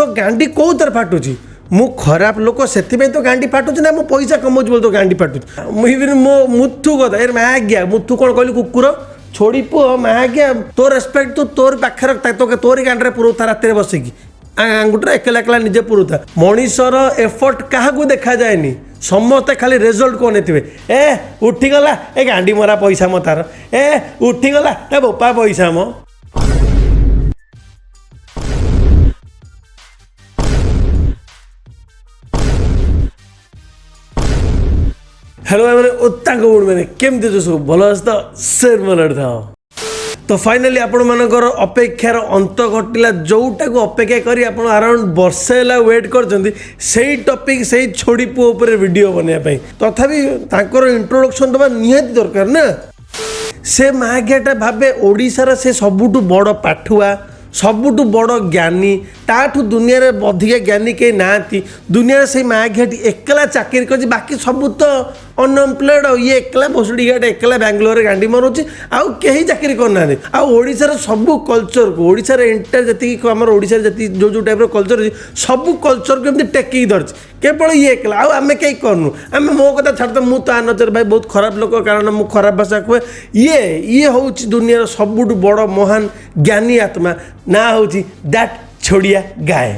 तो गांडी कौ तर फाटुची मु खराब लोक से तो गांडी फाटुची ना मो पैसा कमाऊँ बोल तो गांडी फाटुची मुझे मो मुथु कथा ए माग्या मुथु कौन कहली कुकुर छोड़ी पुओ माग्या तो रेस्पेक्ट तू तोर पाखे रखता तो तोरी गांडे पुरोता रात बसिकी आंगुठे एकला एकला निजे पुरुता मनीषर एफर्ट क्या देखा जाए समस्ते खाली रिजल्ट को नहीं ए उठीगला ए गांडी मरा पैसा मो तार ए उठीगला ए बोपा पैसा मो हेलो मैंने उत्ता गुड मैंने केमती सब भल तो शेयर मलर था तो फाइनाली आपण मानकर अपेक्षार अंत घटिला जोटा को अपेक्षा करी आपण अराउंड वर्षे वेट कर टॉपिक से छोड़ी पुओ ऊपर वीडियो बनवाई तथापि तांकर इंट्रोडक्शन दबा निहाती दरकार ना से मागियाटा भावे ओडिशार से सबुठु बड़ पाठुआ सबुठु बड़ ज्ञानी ताठू दुनिया रे अधिका ज्ञानी के नाती दुनिया से मागियाटी एकला चाकरी कर बाकी सब तो अनएम्प्लॉयड ये एकला भोसड़ी गाट एकला बेंगलोर गांडी मारूची आउ कहीं चाकरी करना आड़शार सब कल्चर को ओडिशार एंटायर जी आम ओडिशार जी जो जो टाइप कल्चर अच्छी सब कल्चर को एमती टेकिक धरची केवल ये एकला आम कहीं करनु आम मो कथा छाड़ मु तो आनचर भाई बहुत खराब लोक कारण मु खराब भाषा कहे ये हूँ दुनिया सबुठु बड़ महान ज्ञानी आत्मा ना हूँ दैट छोड़िया गाए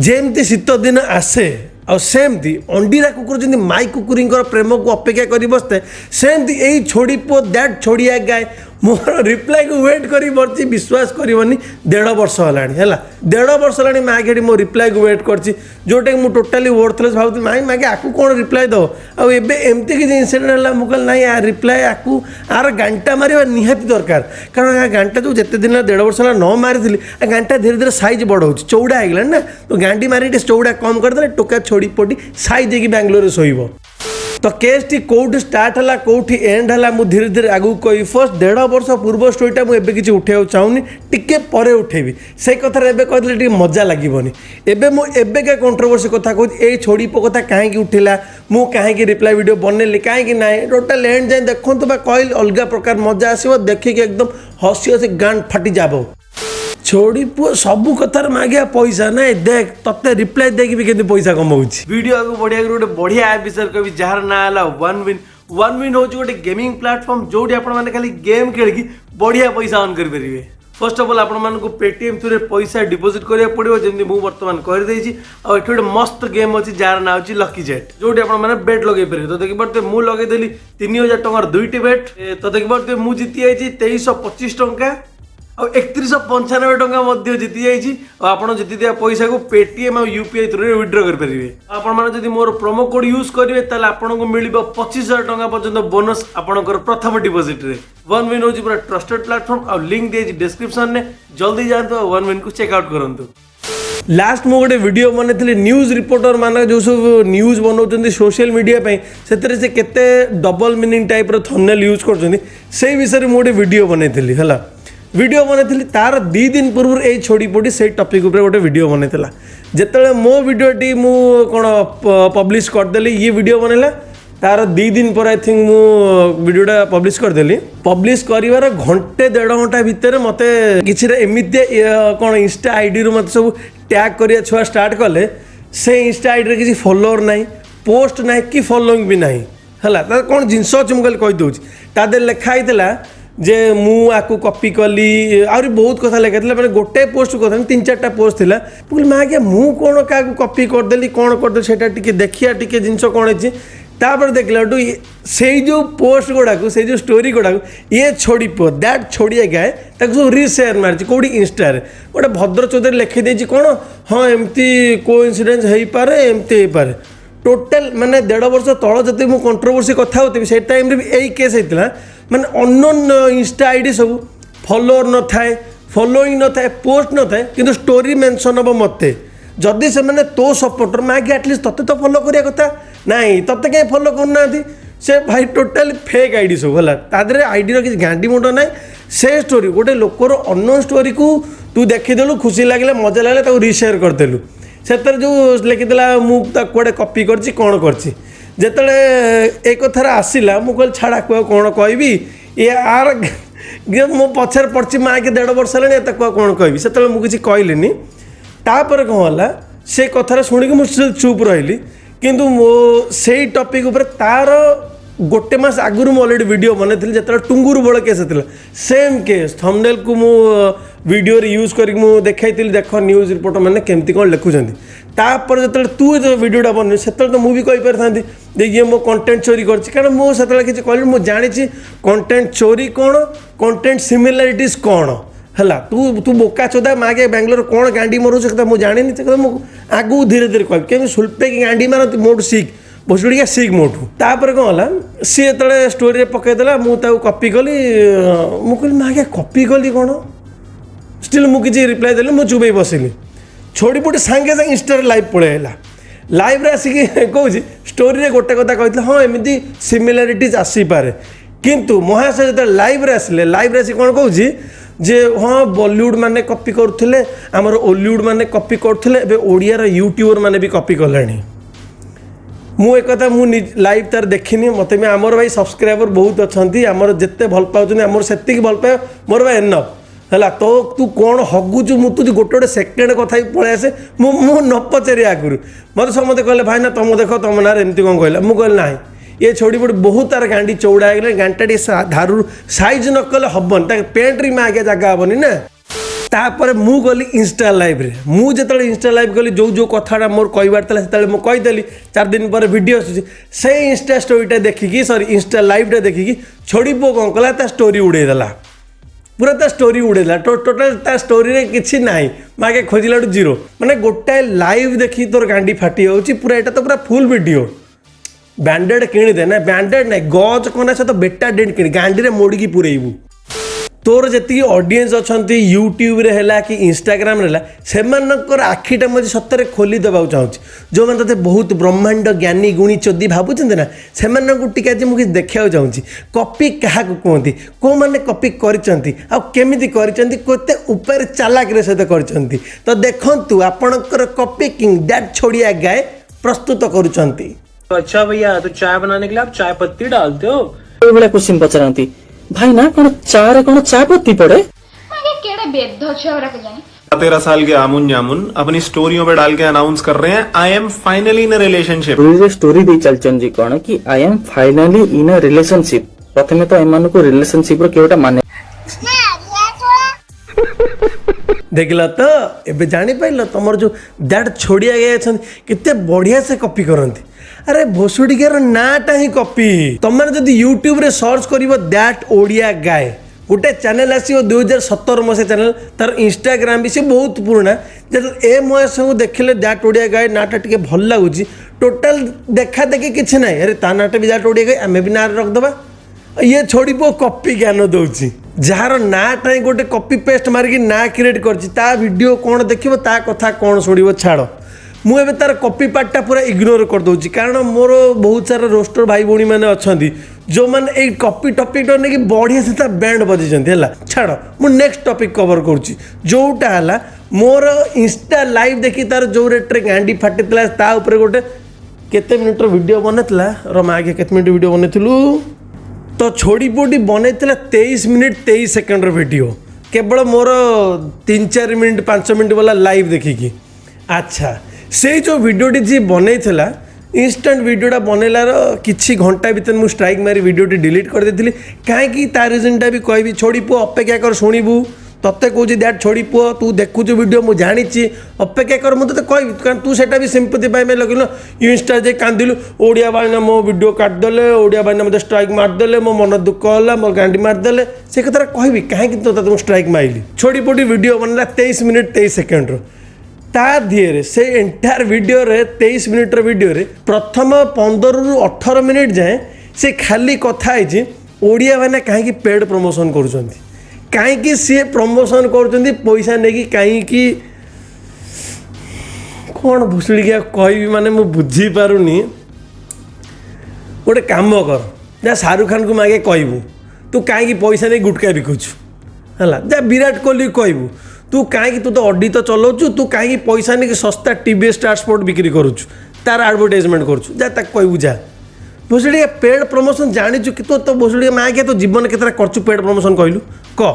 जेमती शीत दिन आसे और सेमती अंडीरा कुकुर जमी माई कुकुरी प्रेम को अपेक्षा कर बसते सेमती यही छोड़ी पुओ दैट छोड़िया गाए मोर रिप्लाई को वेट करी बर्ची विश्वास करनी 1.5 वर्ष है 1.5 वर्ष है मागे मो रिप्लाई को वेट कर जोटा कि मुझे टोटाली वर्थलेस भावती माई मागे आपको कौन रिप्लाई दब आमती किसी इनसीडेंट है मुझे ना यार रिप्लाई आपको आर गांटा मारे निहाती दरकार कारण आ गांटा जो जिते दिन 1.5 वर्ष है न मारी गांटा धीरे धीरे साइज बड़ हो चौड़ा होगा ना तो गांडी मारी चौड़ा कम करदे टोका छोड़ी पटी साइज होगी बेंगलोर शोब तो केस टी कौटी स्टार्ट है कौटी एंड है मुझे धीरे धीरे आगू कही फर्स्ट 1.5 वर्ष पूर्व स्टोरीटा मुझे किसी उठे चाहूनी टिके पर उठेबी से कथा कहते मजा लगभग एबे मुझे कंट्रोवर्सी कथा कहूँ ये छोड़ी पो कथा कहीं उठिला मु कहीं रिप्लाई वीडियो बनैली कहीं ना टोटाल एंड जाए देखो कहली अलग प्रकार मजा आसो देखिए एकदम हसी हसी गांड फाटी जाब छोड़ी पुओ सबू कथार मागिया पैसा ना देख तते रिप्लाई देकी भी केमती पैसा कमाउछि वीडियो आगु बढ़िया गोटे बढ़िया ऐप विषय कवि जार ना हला वन विन हो गोटे गेमिंग प्लेटफॉर्म जोटी आपण माने खाली गेम खेलिकी बढ़िया पैसा अर्न कर परिबे फर्स्ट ऑफ ऑल आपण मानकु पेटीएम थ्रू पैसा डिपोजिट करिया पड़िबो जेमती मु वर्तमान कर देछि आ एठो मस्त गेम अछि जार ना होछि लकी जेट जोटी आपण माने बेट लगे परिबे तो देखि परते मु लगे देली 3000 टंकार दुईटी बेट तो देखि परते मु जीति आइछि 2325 टंका और 3195 टंका जीति जाइए आपड़ जीति दिया पैसा को पेटीएम और यूपीआई थ्रू विड्रॉ करेंगे आपड़ी मोर प्रोमो कोड यूज करेंगे ताल आपको मिल 25,000 टंका पर्यंत बोनस आपंकर प्रथम डिपोजिट रे वन विन हूँ पूरा ट्रस्टेड प्लेटफॉर्म और लिंक दिए डिस्क्रिप्शन में जल्दी जातु वन विन को चेकआउट करूँ लास्ट मु गोटे वीडियो बनई न्यूज रिपोर्टर मान जो सब न्यूज बनाऊँ सोशल मीडिया से केते double meaning type thumbnail use कर विषय में गोटे वीडियो बनई है वीडियो बनई तार 2 दिन पूर्व यही छोड़ी पड़ी से टॉपिक ऊपर गोटे वीडियो बनईला जिते मो वीडियोटी मु कौन पब्लिश करदेली ये वीडियो बनैला तार 2 दिन पर आई थिंक मु वीडियोटा पब्लिश करदेली पब्लिश कर घंटे 1.5 घंटा भितर मत किसी एमती कौन इंस्टा आईडी रू मत सब टैग करिया छुआ स्टार्ट कले से इंस्टा आईडी रे किसी फॉलोअर ना पोस्ट ना कि फॉलोइंग भी ना है कौन जिनस अच्छे मुझे कहीदे तादे लिखाई जे मु आपको कॉपी कली आहरी बहुत कथा लिखा मैंने गोटे पोस्ट कथा 3-4टा पोस्ट थिला माँ क्या मु कौन क्या कॉपी करदेली कौन करदे सेटा टिके देखिया टिके जिनस कौन अच्छी तापर देखला से जो पोस्ट गुड़ाक से जो स्टोरी गुड़ाक ये छोड़ी पो दैट छोड़िया गाए सब रिसेयर मार्च कौटी इंस्टा गोटे भद्र चौधरी लिखिदे कौन हाँ एमती कोइंसिडेंस हो पारे एमती हो पारे टोटाल माने 1.5 वर्ष तल जब मुझे कंट्रोवर्सी कथा होती से टाइम रे भी यही केस होता माने अननोन इंस्टा आईडी सब फॉलोअर न थाए फॉलोइंग न थाए पोस्ट न थाए किंतु स्टोरी मेंशन हम मते जदि से माने तो सपोर्टर मागे एटलिस्ट तते तो फॉलो करिया कथा नाई तते कहीं फॉलो करना से भाई टोटाल फेक आईडी सब है तादे आईडी रो किसी गांडी मुंड ना से स्टोरी गोटे लोकर अननोन स्टोरी को तू देखीदेलु खुशी लगे मजा लगे रिसेयर करदेलु से जो लिखिदेला मुझे कौटे कॉपी करछि कौन करछि जेतले एक कथार आसला मुझे छाड़ा कौन कहबी ये आर मो पछर पड़ी माँ के 1.5 वर्ष है कौन कहबी से मुझे कहलिनी तापर कौन है से कथार शुणिक मुझे चुप रही किंतु मो से टॉपिक उपर तार गोटे मास आगुरी मुझे अलरेडी वीडियो बनई जो टुंगुर बड़ केस होता सेम केस थंबनेल को मु वीडियो यूज कर देखी देख न्यूज रिपोर्टर मैंने केमती कौन लिखुंट तापर जो तू जो वीडियोटा बन से तो मुझे कहीपर था ये मो कंटेंट चोरी कर मुझे किसी कहली मुझे जानी कंटेंट चोरी कौन कंटेंट सिमिलारिटीज कौन है तू तू बोका चोदा मागे बेंगलोर कौन गांडी मरुच मुझे जानी आगू धीरे धीरे कह केमी सुल्पे की गांडी मारती मोटू शिख भोसड़िया शिख मोटू तापर कौन है सी जो स्टोरी पकईदेला मुझे कॉपी कली मुझे मागे कॉपी कली कौन स्टिल मुझे रिप्लाई देली मुझे चुप बसिली छोड़ी पोटी सांगे सांगे इंस्टा लाइव पलैला लाइव रे आसिक कौन स्टोरी रे गोटे कथा कहते हाँ एमती सिमिलारिटीज आसीपे किंतु महाशय जो लाइव रे आसिले लाइव रे आसी कौन कौन जे हाँ बॉलीवुड माने कॉपी करते आमर ओलीवुड माने कॉपी करते ओडियार यूट्यूबर माने भी कॉपी कले मु एक कथा मु लाइव तार देखनी मत आमर भाई सब्सक्राइबर बहुत अच्छा आमर जिते भल पाँच आमर से भल पाए मोर भाई एनफ है तो तू कौन हगुचु मु तुझे गोटे गोटे सेकेंड कथा पलि आसे मु न पचारि आगुरी मत समझते कहले भाई ना तुम देख तुम ना एमती कौन कहला मुझे कहली ना ये छोड़ी पड़ी बहुत तार गांडी चौड़ा है गांटा धारू साइज न कले हेन पेंट्री में आगे जगह हेनी ना तापर मु गली इंस्टा लाइव रे मुझे इंस्टा लाइव गली जो जो कथाटा मोर कहबार से मुझे कहीदेली 4 दिन पर वीडियो आसूँ से इंस्टा स्टोरीटा देखिकी सॉरी इंस्टा लाइवटा देखिकी छोड़ी पो कौन कला ता स्टोरी उड़ेदेला पूरा ता स्टोरी उड़ेला टोटाल ता स्टोरी रे किछि नाही मागे खोजिला जीरो माने गोटाए लाइव देखी तोर गांडी फाटी होची पूरा एटा तो पूरा फुल वीडियो बैंडेड किणीदे ना बैंडेड ना गज कना सहित बेटाडिन किणी गांडी रे मोड़की पुरेबू तोर जी ऑडियंस अच्छा यूट्यूब रे है कि इंस्टाग्राम रे से आखिटा मुझे सतरे खोली देवाक चाहूँगी जो मैंने ते बहुत ब्रह्मांड ज्ञानी गुणी चोदी भावुं ना से टी आज मुझे देखा चाहूँगी कॉपी क्या कहती कौ मैंने कॉपी करमी करते उपर चालाक सहित कर तो देखु आपणकर कॉपी किंग दैट छोड़िया गाय प्रस्तुत करुँच अच्छा भैया तो चाय बनाने के लिए आप चाय पत्ती डालते हो क्वेश्चन पचारती भाई ना कौन चाय कौन चाय पत्ती पड़े केड़े बेद्ध छौरा के जाने 13 साल के आमुन जामुन अपनी स्टोरियों पे डाल के अनाउंस कर रहे हैं I am finally in a relationship story दे चलचन जी कौन कि I am finally in a relationship प्रथमे तो एमान को रिलेशनशिप रो केवटा माने देखला तो एबे जानी पाइल तुमर जो दैट छोड़िया गए छन कितने बढ़िया से कॉपी करंती अरे भोसुड़िकार नाटा ही कॉपी तुम जब यूट्यूब रे सर्च कर दैट ओडिया गाय गोटे चैनल आसो 2017 मसीहा चैनल तार इंस्टाग्राम भी से बहुत पुराना जब ए महेश को देखिले दैट ओडिया गाय नाटा टे भल लगुच टोटाल देखा देखी किसी ना अरे ता नाटा भी दैट ओडिया गाय आम भी ना रखदबा ये छोड़ी पो कॉपी ज्ञान दौर जार नाटा ही गोटे कॉपी पेस्ट मारिकी ना क्रिएट कर वीडियो कौन देखो ता कथा कौन शुण छाड़ मुझे तार कॉपी पार्टा पूरा इग्नोर कर दूसरी कारण मोर बहुत सारा रोस्टर भाई भौणी मैंने अच्छा जो मैंने ये कॉपी टॉपिक नहीं बढ़िया से बैंड बजे है छाड़ मु नेक्स्ट टॉपिक कवर करुँची जोटा है मोर इंस्टा लाइव देखी तार जो रेट्रे गांडी फाटी गोटे केते मिनिट वीडियो बनता रमा आगे केते मिनिट वीडियो बनइलु तो छोड़ी पोटी बनई 23 मिनिट 23 सेकेंड वीडियो केवल मोर 3-4 मिनिट 5 मिनिट वाला लाइव देखिकी अच्छा से जो वीडियोटी जी बनई इंस्टांट वीडियोटा बनैलार किछि घंटा भीतर मुझे स्ट्राइक मारी वीडियोटी डिलीट कर देथिली कहीं तार रिजनटा भी कहबी छोड़ी पुओ अपेक्षा कर शुणबू तत्ते कौच दैट छोड़ी पुओ तू देखुचु वीडियो मुझे जानी अपेक्षा कर मुझे कहबी कारण तू सेटा भी सिंपति पाई लगे इंस्टा जे कांदिलु ओडिया भाईना मो वीडियो काटदेले ओडिया भाईना मत स्ट्राइक मारदेले मो मन दुख है मो गांडी मारदेले से कथा कहबी कहीं तो स्ट्राइक माइली छोड़ी पोटी वीडियो बनला 23 मिनिट 23 सेकेंड ता धीरे से एंटायर वीडियो रे 23 मिनिट वीडियो रे प्रथम 15 रु 18 मिनिट जाए से खाली कथा है ओडिया मैंने कहीं पेड प्रमोशन करुँच कहीं सी प्रमोशन कर पैसा नहीं कहीं कौन भुसुड़िया कह माने मु बुझी पारुनी गोटे काम कर जा शाहरुख खान को मागे कहबू तू कहीं पैसा नहीं गुटका बिकुचु है जा विराट कोहली कहबू तू कहीं तू तो अड्डी तो चलाऊचु तू कहीं पैसा नहीं सस्ता टीवीएस ट्रांसपोर्ट बिक्री करुचु तार एडवर्टाइजमेंट करुचु जा कहबू जा भोसड़िया पेड प्रमोशन जानी कि तो भोसड़िया माँ क्या तो जीवन केतरा करचु पेड प्रमोशन कहलु कह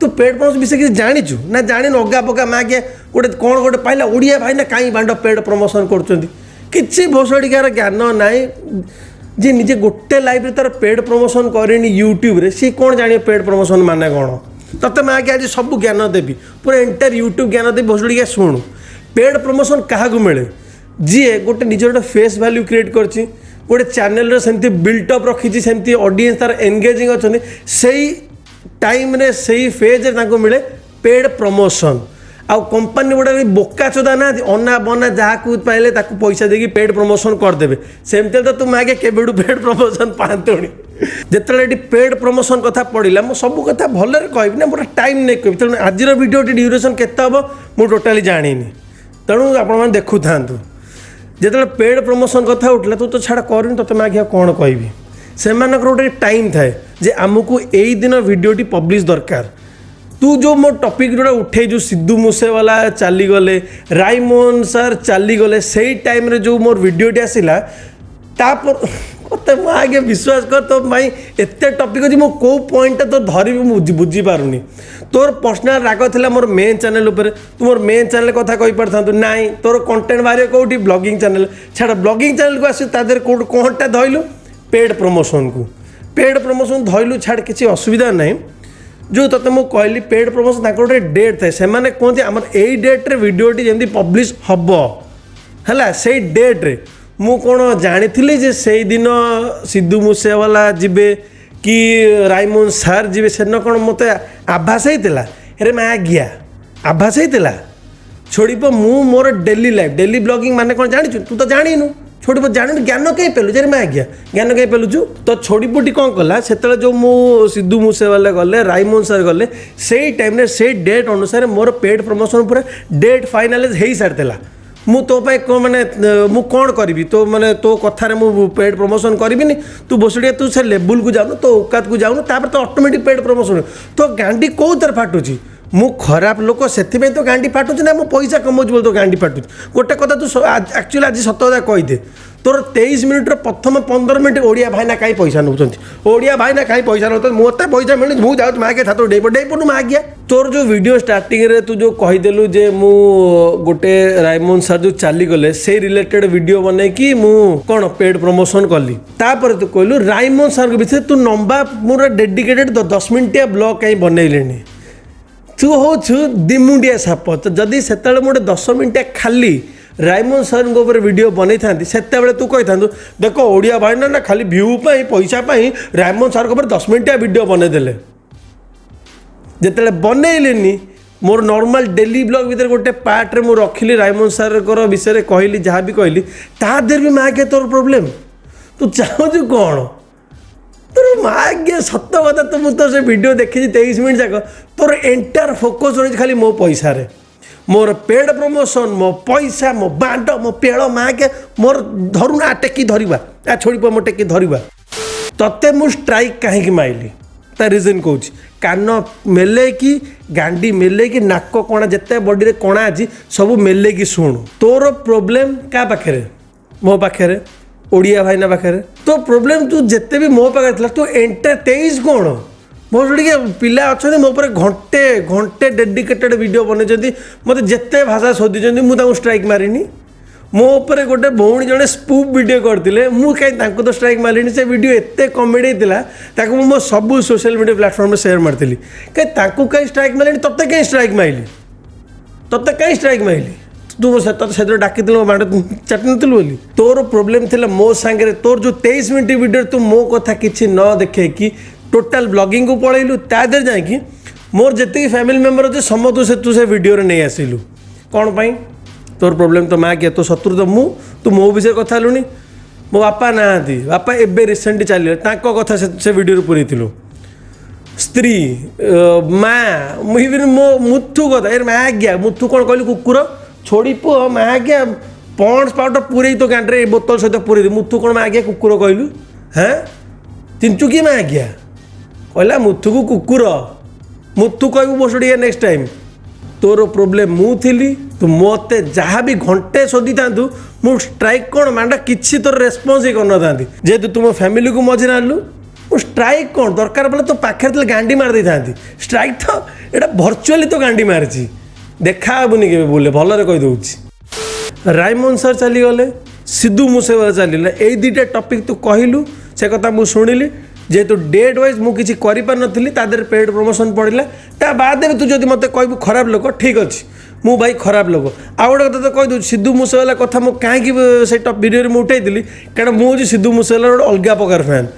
तू पेड प्रमोशन विषय किसी जानिचु ना जानी अगा पका मागे गोटे कौन गोटे पाइला ओडिया भाई ना कहीं बांड पेड प्रमोशन कर भोसड़िकार ज्ञान ना जी निजे गोटे लाइव तार पेड प्रमोशन करनी यूट्यूब रे सी कौन जान पेड प्रमोशन माने कौन तते मैं आगे आज सब ज्ञान देवी पूरा एंटायर यूट्यूब ज्ञान देवी भोसड़िया शुणु पेड प्रमोशन क्या मिले जी गोटे निज गोटे फेस वैल्यू क्रिएट करछि गोटे चैनल सेमती बिल्टअप रखी सेमती ऑडियंस तार एंगेजिंग अच्छा से टाइम रे सही फेज रे मिले पेड प्रमोशन आउ कंपनी गुड़ा बोका चोदा ना अना बना जहाँ पाइले पैसा देकी पेड प्रमोशन करदे सेमती तो तुम आगे केबेडू पेड प्रमोशन पातुणी जिते पेड प्रमोशन कथा पड़ा मुझे सब कथा भलरे कहबी ना मोर टाइम नहीं कह तेणु आज भिडियो ड्यूरेशन केते हम मुझे टोटाली जानी तेणु आप देखु था जिते पेड प्रमोशन कथा उठला तू तो छाड़ कर तो मैं आगे कौन कहबी से गोटे टाइम थाए जे आमको यही दिन भिडियोटी पब्लिश दरकार तू जो मो टॉपिक जोड़ा उठे जो सिद्धू मूसेवाला चलीगले रायमोहन सर चलीगले से टाइम रे जो मोर भिडियोटी आसला तापर मत आगे विश्वास कर तो भाई एत टॉपिक अच्छी मो कौ पॉइंट तो धरबी मुझे बुझीपारूनी तोर पर्सनाल राग था मोर मेन चैनल उपर तू मोर मेन चैनल कथा कही पार ना तोर कंटेंट बाहर कौटी ब्लॉगिंग चैनल छाड़ ब्लॉगिंग चैनल को आस कौट कौनटा धरलु पेड प्रमोशन को पेड प्रमोशन धरलु छाड़ किसी असुविधा ना जो तते मु कहली पेड प्रमोशन गोटे डेट थाए से कहते आम यही डेट्रे भिडियोटी जमी पब्लिश हम है से डेट्रे मु कौन जानी जे से दिन सिद्धू मूसेवाला जीवे कि रायमोहन सार जीवे से कौन मत आभास होता अरे मैं आज्ञा आभास होता छोड़ मु मोर डेली लाइफ डेली ब्लॉगिंग माने कौन जानी तू तो जानीनु छोड़ जानी ज्ञान कहीं पेलु जे मैं आज्ञा ज्ञान कहीं पेलुचु तो छोड़ीपुटी कौन कला से जो मु सिद्धू मूसेवाला गले रायमोहन सर गले से टाइम से डेट अनुसार मोर पेड प्रमोशन पूरा डेट फाइनालाइज हो सारी मु तो माने मु कौन करी तो माने तो कथार मु पेड प्रमोशन करी तू बसुड़िया तू से लेवल को जाऊनु तो औकात को जाऊनु तापर तो ऑटोमेटिक पेड प्रमोशन तो गांडी कौ तर फाटुची मु खराब लोक से तो गांडी फाटुची ना मु पैसा कमाऊँ बोल तो गांडी फाटुची गोटे कथा तू एक्चुअली आज सत कथा कहीदे तोर 23 मिनिट्र प्रथम 15 मिनट ओडिया भाईना कहीं पैसा नौ ओडिया भाईना कहीं पैसा नौ मत पैसा मिले मुझे जाऊँ मागे था तो डेपनु मागिया तोर जो वीडियो स्टार्टिंग रे तू जो कहीदेलु जे मु गोटे रायमोहन सर जो चलीगले से रिलेटेड वीडियो बने कि मु कौन पेड प्रमोशन कली तापर तू कहलु रायमोहन सर के विषय तू नंबा मोर डेडिकेटेड 10 मिनिटिया ब्लॉग कहीं बनइलेनी तू हो दिमुंडिया साप तो जदि से मोटे 10 मिनिटिया खाली रायमोहन सर वीडियो बनई था से तू कही था देख ओडिया भाई ना खाली व्यू पैसा रायमोहन सर 10 मिनिटिया वीडियो बनईदे जिते बनइलेनी मोर नॉर्मल डेली ब्लॉग भीतर गोटे पार्ट रे मु रखिली रायमोहन सर विषय कहली जहाँ भी कहली ता देर भी मागे तोर प्रोब्लेम तू चाहूँ कौन तोर मागे सत कथा तो मुझे से वीडियो देखी 23 मिनट जाक तोर एंटायर फोकस रही खाली मो पैसा रे मोर पेड प्रमोशन मो पैसा मो बांड मो पेड़ मागे मोर धरुना टेकी धरवा आ छोड़ मो टेकी धरवा तते मु स्ट्राइक कहीं माइली ता रिजन कौच कान मेले कि गांडी मेले कि नाक कणा जिते बॉडी कणा अच्छी सब मेले कि शुणु तोर प्रोब्लेम क्या पाखे मो पाखे ओडिया भाईना पाखे तो प्रोब्लेम तू जिते भी मो पाखे था तू एंटरटेज कौन बहुत गुड़िया पिला अच्छा मो पर घंटे घंटे डेडिकेटेड वीडियो बनई मत जिते भाषा शोधी मुझे स्ट्राइक मारिनी मो पर गोटे भौणी जड़े स्पूप वीडियो करते मुझे कहीं तो स्ट्राइक मारिनी से वीडियो एत कमेडी था मो सब सोशल मीडिया प्लाटफर्म में सेयार मारी कहीं स्ट्राइक मारिनी तत्ते कहीं स्ट्राइक माइली तत्ते कहीं स्ट्राइक माइली तू से डाक बांड चाटी नु बोली तोर प्रोब्लेम थी मो सांगे तोर जो 23 मिनट वीडियो तू मो कथा किसी न देखे कि टोटाल ब्लॉगिंग को पलैलु तादर जाकि मोर जितकी फैमिली मेम्बर अच्छे समस्त से तू से वीडियो नहीं आसिलु कौन पाई तोर प्रोब्लेम तो माँ किए तो शत्रु तो मु तू मो विषय कथा लुनी मो बापा ना बापा एवं रिसेंटली चलिए कथा से वीडियो पूरी स्त्री माँ मुझे मो मुथु कथा ए माँ आज्ञा मुथु कौन कहली कुकुर छोड़ी पुओ माँ आज्ञा पॉन्ड्स पाउडर पूरे तो गांडे बोतल सहित पूरे मुथु कौन माँ आज्ञा कुकुर कहलु हाँ चिंचु कि माँ आज्ञा कहला मुथु को कुकुर मुथु कहबू बसुड़िया नेक्स्ट टाइम तोर प्रोब्लेम मु थी तू मत जहाँ भी घंटे शोधी था मु स्ट्राइक कौन मांडा किसी तोर रेस्पन्स ही करना था जेहेतु तुम फैमिली को मझे आनलु स्ट्राइक कौन दरकार बोले तो पाखे गांडी मार दे था स्ट्राइक तो यहाँ भर्चुआली तो गांडी मारी देखा हेबुनि के बोले भलरे कहीदे रायमोहन सर चलीगले सिद्धू मूसेवाला चलीगले यही दुईटा टपिक तू कहलु से कथा मुझे शुणिली जेहेतु डेट वाइज मुझे किसी तादर पेड प्रमोशन पड़ा ता बाद तू जब मत कहू खराब लोक ठीक अच्छे मु भाई खराब लोक आउ गोटे कथा तो कहीदे सिद्धू मूसेवाला कथा मुझे कहीं से भिडियो में उठाई कारण मुझे सिद्धू मूसेवाला गोटे अलग प्रकार फैन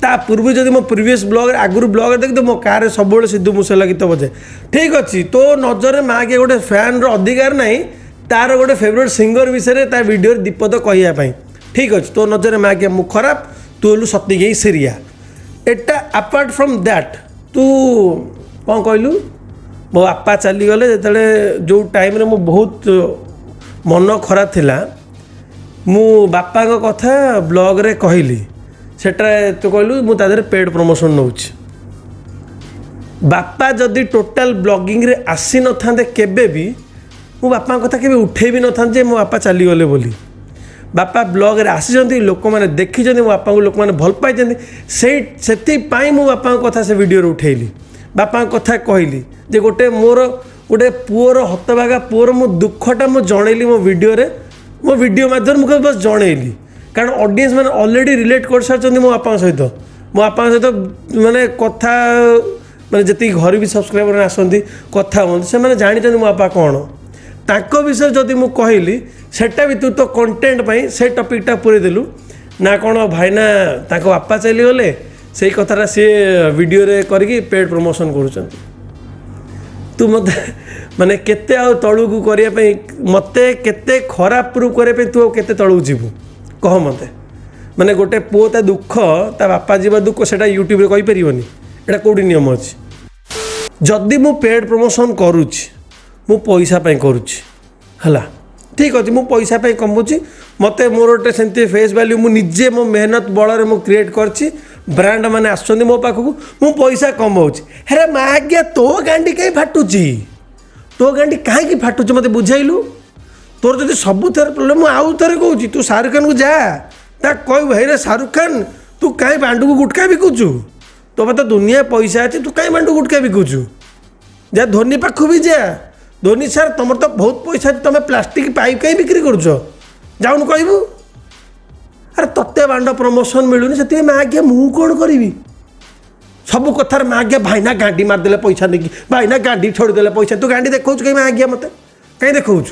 ता पूर्व जब मो प्रिवियस ब्लॉग आगुरी ब्लॉग देखते मो कार सब सिद्धू मूसेवाला गीत बजाए ठीक अच्छे तो नजर में मागे गोटे फैन अधिकार ना तार गोटे फेवरेट सिंगर विषय ता वीडियो दीपद कहवाई ठीक अच्छे तो नजर में आगे मु खराब तू हलु सती गई Syria Etah apart from that तू कौन कहलु मो बापा चलीगले जो टाइम रे मु बहुत मन खराब थिला मु बापा कथा ब्लॉग रे कहली सेटा तो कहलु मु तादर पेड प्रमोशन नौच बापा जदि टोटाल ब्लॉगिंग रे आसी न थांदे केबे भी मो बापा कथा केबे उठे भी न थांदे जे मो बापा चलीगले बोली बापा ब्लॉग रे आसी लोक मैंने देखी मो बापा को लोक मैंने भल पाई से मो बापा कथा से वीडियो उठेली बापा कथा कहली जे गोटे मोर गोटे पुअर हतभागा पुअर मो दुखटा मो जनइली मो वीडियो माध्यम मुझे बस जनइली कारण ऑडियंस मैंने ऑलरेडी रिलेट कर सारी मो बापा सहित माने कथा माने जी घर भी सब्सक्राइबर आसती कथा हूँ से जानी मो बापा कौन ताको विषय जदि मु कहली सेटा भी तू तो कंटेंट पाई से टॉपिकटा पूरे देलु ना कौन भाई ना ताको बापा चलीगले से कथाटा सी वीडियो रे करके पेड प्रमोशन करुँच तू मत माने केते आ तलू को करने मते केते खराब प्रूव करने तू केते तलू जीवु कह मते माने गोटे पुओ ता दुख ता बापा जीवा दुख सेटा यूट्यूब रे कहि परिबनी एटा कोडी नियम अछि जदि मु पेड प्रमोशन करूछि मु पैसा पाई करूछि हला ठीक अच्छे मु पैसा पाई कमाऊँगी मते मोर गोटे सेमती फेस वैल्यू मु निजे मो मेहनत बल मु क्रिएट करछि ब्रांड मैंने आसुँच मो पाखक मु पैसा कमाऊँगी हेरे माँ आज्ञा तो गांडी कहीं फाटुची तो गांडी कहीं फाटुची मत बुझेलु तोर जब सबू थर प्रोब्लेम मुझे आउ थे कहूँ तू शाहरुख खान को जा कहू हे रे शाहरुख खान तू कहीं बांडू को गुटका बिकुचु तो मतलब दुनिया पैसा अच्छे तू कहीं बांडू गुटका बिकुचु जा धोनी पाखु भी जा धोनी सार तुम तो बहुत पैसा तुम प्लास्टिक पाइप कहीं बिक्री करुच जाऊन कहबू अरे तत्ते बांड प्रमोशन मिलूनी से मैं आज्ञा मु कौन करी सब कथार मैं आज्ञा भाईना गांडी मारदे पैसा नहीं भाईना गांडी छोड़दे पैसा तू गांडी देखा कहीं मैं आज्ञा मत कहीं देखा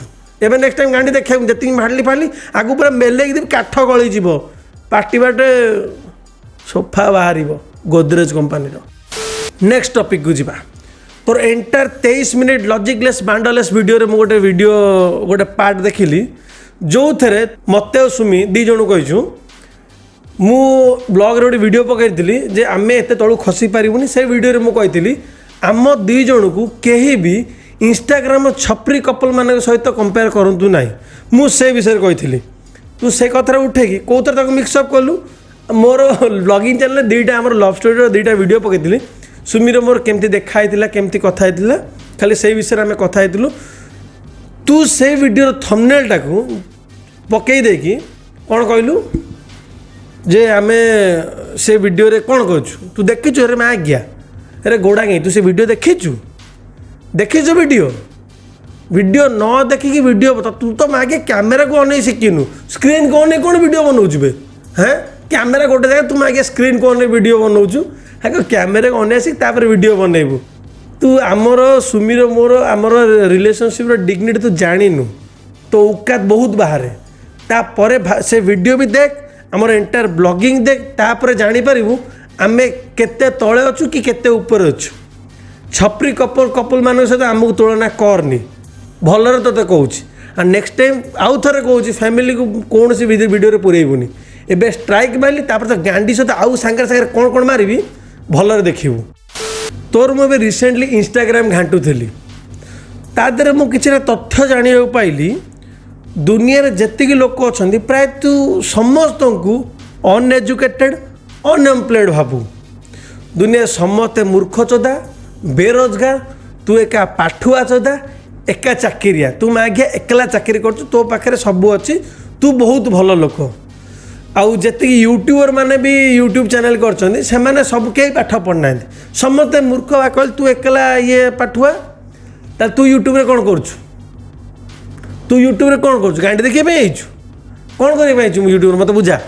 एवं नेक्स्ट टाइम गांडी देखा जी फाड़ी फाड़ी आगू पूरा मेलेक देवी काठ गली पार्टी बाटे सोफा बाहर गोदरेज कंपानी नेक्स्ट टॉपिक को जीवा तोर एंटायर 23 मिनिट लॉजिकलेस बांडलेस वीडियो रे गोटे वीडियो गोटे पार्ट देखिली जो थे मत सुमी दी जन कहीचु मु ब्लॉग रे गोटे वीडियो पकई जे आमे एते तळु खसी पारिबुनी से वीडियो रे मु कहितली आम दी जन को केही भी इंस्टाग्राम छपरी कपल मान सहित कंपेयर करंतु नाही मु से विषय कही तू से कथा उठेकी कौतर तक मिक्सअप कलु मोर ब्लॉगिंग चैनल दुईटा आम लव स्टोरी दुईटा वीडियो पकई सुमीर मोर केमती देखाई केमती कथा होता खाली से विषय आम कथा होलु तू से वीडियो थंबनेल टाकू पकई देकी कौन कहलु जे आमे से वीडियो रे कौन कहचु तू देखीचु अरे मैं आज्ञा अरे गोड़ा गई तू से वीडियो देखीचु वीडियो न देखिकी वीडियो बता तू तो आगे कैमेरा को अनै शिखिनु स्क्रीन को अनै कौन वीडियो बनाऊे हैं कैमेरा गोटे जगह तुम आगे स्क्रीन को अनै वीडियो बनाऊँ है कैमेरा को अनै शिख वीडियो बनइबू तू आमर सुमीर मोर आमर रिलेशनशिप डिग्निटी तू जानिनु तो औकात बहुत बाहर तापर से वीडियो भी देख आमर एंटायर ब्लॉगिंग देख तापर जापर आमे केते तले अच्छु कि केते ऊपर अच्छु छपरी कपल मान सहित आमको तुलना करनी भलर तोते कहूँ नेक्स्ट टाइम आउ थे कहूँ फैमिली को कौन सी वीडियो पुरेबुनि एबे स्ट्राइक मारली तो गांडी सहित आउ सांगे सांगे कौन कौन मारि भलर देखू तोर मुझे रिसेंटली इंस्टाग्राम घाटुली तादे मुझे तथ्य जाना पाइली दुनिया रे जेतिकी लोक अच्छा प्राय तू समस्त को अनएजुकेटेड अनएम्प्लॉयड भाबू दुनिया समस्ते मूर्ख चोदा बेरोजगार तू एका पाठुआ चोदा एका चाकरिया तू आज्ञा एकला चाकरी कर तो पाखे सब अच्छी तू बहुत भल लोक आउ जेति यूट्यूबर माने भी यूट्यूब चैनल करछन्ती से माने सब के पाठ पढ़ना समस्ते मूर्ख बा कहल तू एकला ये पाठुआ ता तू यूट्यूब रे कोन करछु तू यूट्यूब रे कोन करछु गांडी देखिए पे आइछु कोन करे पे आइछु यूट्यूब मते बुझा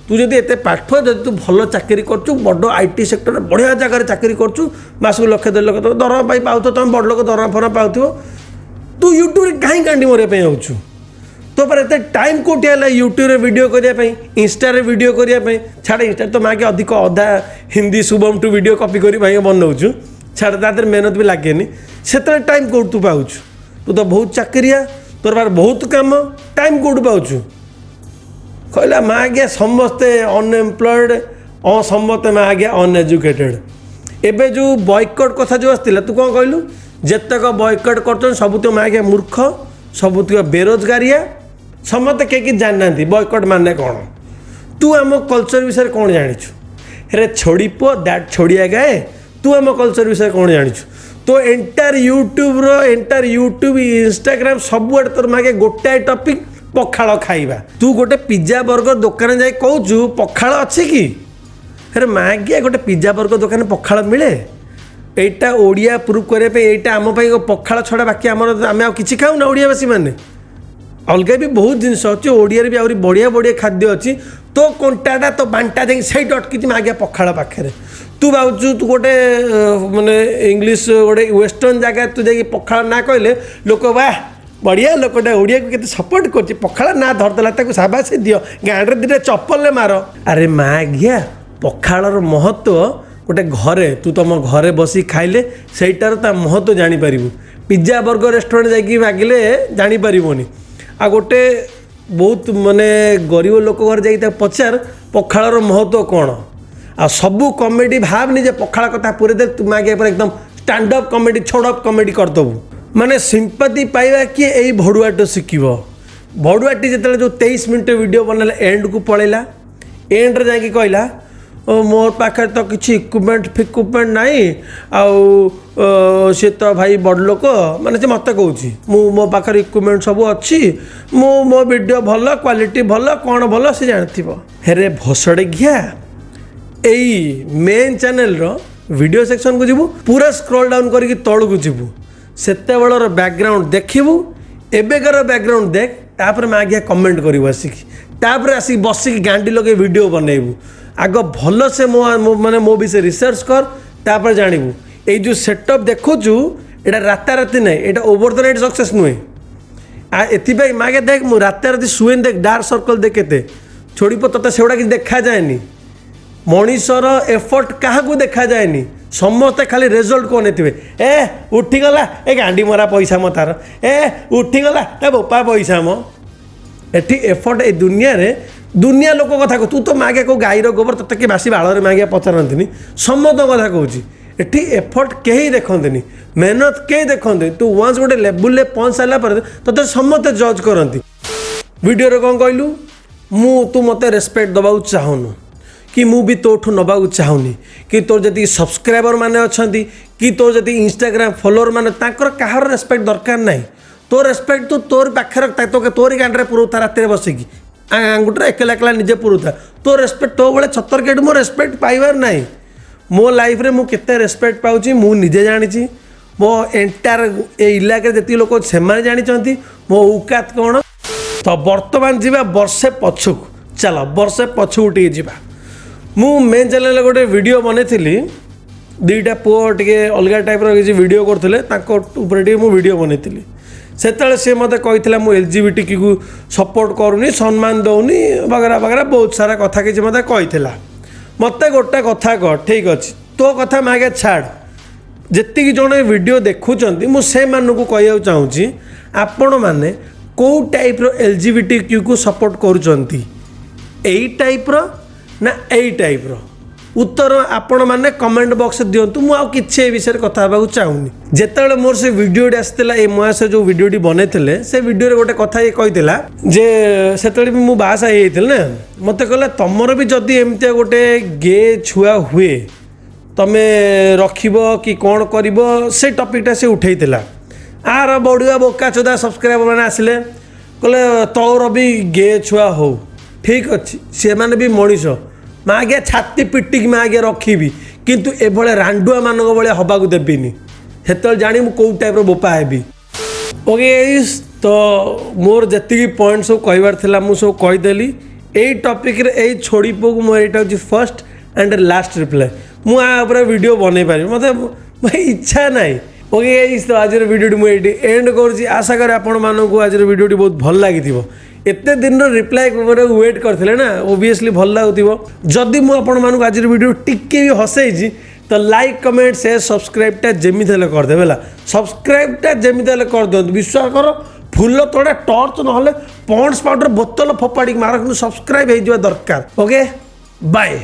तू जदि एते पाठ जदि तू भल चाकरी करछु बड़ आईटी सेक्टर बढ़िया जगह चाकरी करछु मासको लक्ष 1.5 लाख दरमा पाई पाउतो तुम बड़ लोक दरमा फरा पाउथिबो तू यूट्यूब रे काहे गांडी मोरे पे आउछु तो पर एते टाइम कोठी है यूट्यूब रे वीडियो करिया पई इंस्टा रे वीडियो करिया पई छाड़ इंस्टा तो माके अधिक अधा हिंदी शुभम टू वीडियो कॉपी करी भाई बनौछु छाड़ तादर मेहनत भी लागेनी सेते टाइम कोठ तू पाउछु तू तो बहुत चाकरिया तोर बार बहुत काम टाइम कोठ पाउछु कहला माँ आज्ञा समस्ते अनएम्प्लॉयड समस्ते माँ आज्ञा अनएजुकेटेड एबे जो बॉयकट कथा जो आसला तू कौन कहलु जेतक बॉयकट कर सब तो माँ आज्ञा मूर्ख सब बेरोजगारिया समस्ते कहीं जाना बॉयकट माने कौन तू आम कल्चर विषय कौन जानिछु हेरे छोड़ी पो दैट छोड़िया गाए तू आम कल्चर विषय कौन जानिछु तो एंटायर यूट्यूब इंस्टाग्राम सब तोर मागे गोटाए टॉपिक पखाड़ खाइबा तू गोटे पिज्जा बर्गर दुकान जाए कहूँ पखाड़ अच्छे कि अरे मागिया गोटे पिज्जा बर्गर दुकान पखाड़ मिले एटा ओडिया प्रूफ करने एटा आम पखाड़ छड़ा बाकी आम किसी खाऊना ओडियावासी मैंने अलग भी बहुत जिनस अच्छे ओडिया भी आहरी बढ़िया बढ़िया खाद्य अच्छी तो कंटाटा तो बांटा जाए सही अटकी मागिया पखाड़ पाखे तू भावु तू गोटे माने इंग्लीश गोटे वेस्टर्न जगह तू जाकि पखाड़ ना कहले लोक वाह बढ़िया लोकटा ओडिया को केते सपोर्ट करछि पखाड़ ना धरदेला ताको शाबाशी दियो गाँडे दुटा चप्पल मार अरे माँ घिया पखाड़र महत्व गोटे घरे तू तुम घरे बसी खाइले सहीटार ता महत्व जापर पिज्जा बर्गर रेस्टोरेंट जाकि मागिले जापरनि आ गोटे बहुत माने गरीब लोक घर जाकि पचार पखाड़र महत्व कौन आ सबू कमेडी भावनी जे पखाड़ कथा पूरे दे तुम आगे एकदम स्टैंड अप कमेडी छोड़ अप कमेडी करदेबू माने सिंपैथी पाइबा किए यही भड़ुआट शिखब भड़ुआटी जिते जो 23 मिनट वीडियो बनला एंड को पलैला एंड रे जाकि कहला मोर पाखे तो किसी इक्विपमेंट नहीं आउ सी तो भाई बड़ लोक माने से मत कहूँ मो पाखे इक्विपमेंट सब अच्छी मो वीडियो भल क्वालिटी भल कौन भल से जानथिबो हेरे भसड़े घिया यही मेन चैनल रो वीडियो सेक्शन को जीवु पूरा स्क्रॉल डाउन करके तल को जीवु सेते बेलर बैकग्राउंड देखिबू एबेकार बैकग्राउंड देख तापर मैं आज्ञा कमेंट करू आसिक तापर आसिक बसिक गांडी लगे वीडियो बनैबू आग भल से माने मो विषय रिसर्च कर तापर जानबू ये जो सेटअप देखुचु एटा राताराति नहीं एटा ओवर द नाइट सक्सेस नुहे आ एथिपाई मागे देख मु राताराति सुएन देख डार्क सर्कल देख केते छोड़ी पो तते सेउडा कि देखा जाएनी मनीषर एफर्ट क्या देखा जाएनी समस्ते खाली रिजल्ट कौन थे ए उठीगला ए गांडी मरा पैसा मो तार ए उठीगला ए बोपा पैसा मो एटी एफर्ट ए दुनिया रे दुनिया लोक कथा कह तू तो मागे को गाईर गोबर तोते कि बासी बाड़ मागिया पचारती समस्त कथा कहूँ एटी एफर्ट कहीं देखते मेहनत कहीं देखते तू वन्स गोटे लेवल पहुँच सारापर तोते समस्ते जज करती वीडियो कौन कहलु मु तू मत रेस्पेक्ट दबा चाहूनु कि मु भी तोठू नबाक चाहूनी कि तोर जति सब्सक्राइबर माने अछंती कि तोर जति इंस्टाग्राम फॉलोअर माने ताकर कहार रेस्पेक्ट दरकार नहीं तो रेस्पेक्ट तू तोर पाखे रखता तो तोरी गांडे पुरौता रात बसिकी आंगुठे एकला एकला निजे पुरौता तो रेस्पेक्ट तो बड़े छतर केट मो रेस्पेक्ट पाइबार नहीं मो लाइफ रे मु केते रेस्पेक्ट पाउची मु निजे जानिची मो एंटायर ए इलाके जति लोक सेमाने जानिचंती मो औकात कोन तो वर्तमान जीवा वर्षे पछुक चलो वर्षे पछु उठी जीवा मु मेन चैनल गोटे वीडियो बनई दुईटा पुओ टे अलग टाइप किसी वीडियो करते मु वीडियो बनई से सी मत कही मु LGBT को सपोर्ट करूनी सम्मान दौनी वगैरह वगैरह बहुत सारा कथा किसी मत कही मत गोटे कथा कह ठीक अच्छे तो कथा मागे छाड़ जी जड़े वीडियो देखुं मुझे कह चाहूँगी आपण मैंने कौ टाइप LGBT को सपोर्ट करुँच टाइप ना यही टाइप उत्तर आपण मैंने कमेंट बॉक्स दिंतु मुझे विषय कथा चाहूनी जिते मोर से वीडियो आसाला ये महेश जो वीडियो बनई से वीडियो गोटे कथा ये कही जे से मु बासा ना मत कहला तुमर भी जदि एमती गोटे गे छुआ हुए तमे रखिब कि कौन कर से टॉपिकटा से उठेला आर बढ़िया बोका चोदा सब्सक्राइबर मैंने आसिले कहले तोर भी गे छुआ हो ठीक अच्छे से मैंने भी मनीष मैं आज्ञा छाती पिटिक मैं आज्ञा रखी किंतु एभले रांडुआ मान भाया हवाक देविनी से जानी मु कौ टाइप बोपा हेबी ओके तो मोर जी पॉइंट सब कहबार था मुझे सब कहीदेली यही टॉपिक रे यही छोड़ी पो more first and last reply मुझे वीडियो बन पारि मत इच्छा ना ओके तो आज वीडियो मुझे एंड कर आशा करें आपण आज वीडियो बहुत भल लगी एत दिन रिप्लाई वेट करते ना ओबियसली भल लगुव जदि मुझे आज वीडियो टिके भी हसई तो लाइक कमेंट शेयर सब्सक्राइबटा जमी करदे है सब्सक्राइबटा जमी कर दिखाँ विश्वास कर फुल तोड़े टर्च ना पॉन्ड्स पाउडर बोतल फोपाड़ी मार कि सब्सक्राइब हो दरकार ओके बाय।